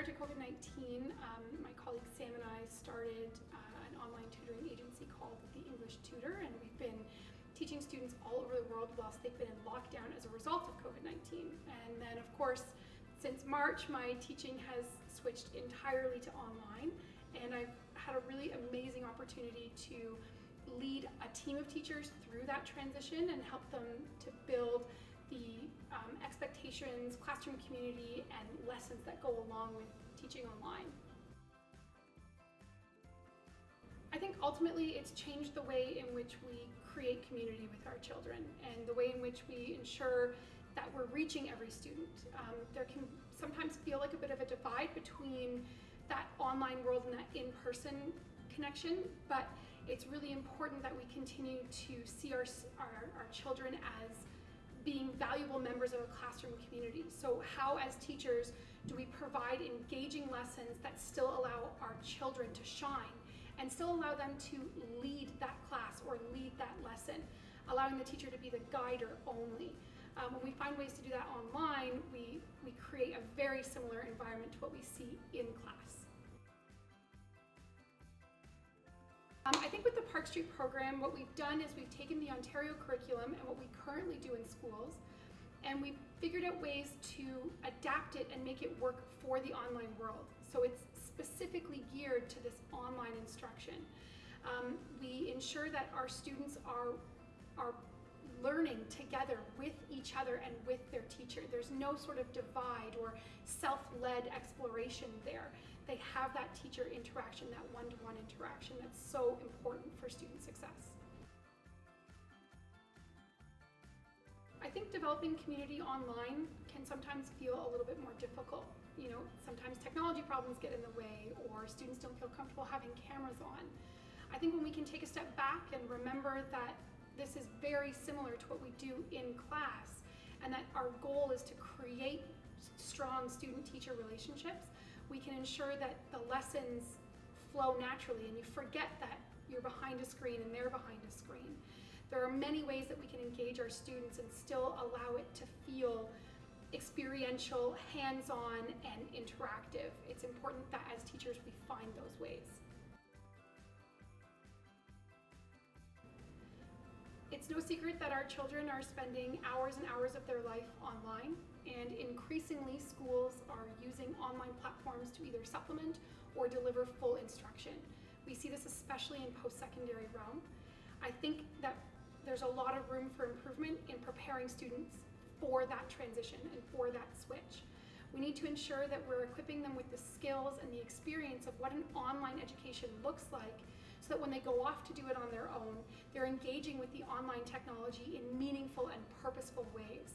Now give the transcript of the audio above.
prior to COVID-19, my colleague Sam and I started an online tutoring agency called The English Tutor, and we've been teaching students all over the world whilst they've been in lockdown as a result of COVID-19. And then, of course, since March, my teaching has switched entirely to online, and I've had a really amazing opportunity to lead a team of teachers through that transition and help them to build the expectations, classroom community, and lessons that go along with teaching online. I think ultimately it's changed the way in which we create community with our children and the way in which we ensure that we're reaching every student. There can sometimes feel like a bit of a divide between that online world and that in-person connection, but it's really important that we continue to see our children as being valuable members of a classroom community. So how, as teachers, do we provide engaging lessons that still allow our children to shine and still allow them to lead that class or lead that lesson, allowing the teacher to be the guider only. When we find ways to do that online, we create a very similar environment to what we see in class. I think with the Park Street program, what we've done is we've taken the Ontario curriculum and what we currently do in schools, and we've figured out ways to adapt it and make it work for the online world. So it's specifically geared to this online instruction. We ensure that our students are learning together with each other and with their teacher. There's no sort of divide or self-led exploration there. They have that teacher interaction, that one-to-one interaction that's so important for student success. I think developing community online can sometimes feel a little bit more difficult. You know, sometimes technology problems get in the way or students don't feel comfortable having cameras on. I think when we can take a step back and remember that this is very similar to what we do in class, and that our goal is to create strong student-teacher relationships, we can ensure that the lessons flow naturally and you forget that you're behind a screen and they're behind a screen. There are many ways that we can engage our students and still allow it to feel experiential, hands-on, and interactive. It's important that as teachers we find those ways. It's no secret that our children are spending hours and hours of their life online, and increasingly schools are using online platforms to either supplement or deliver full instruction. We see this especially in post-secondary realm. I think that there's a lot of room for improvement in preparing students for that transition and for that switch. We need to ensure that we're equipping them with the skills and the experience of what an online education looks like, so that when they go off to do it on their own, they're engaging with the online technology in meaningful and purposeful ways.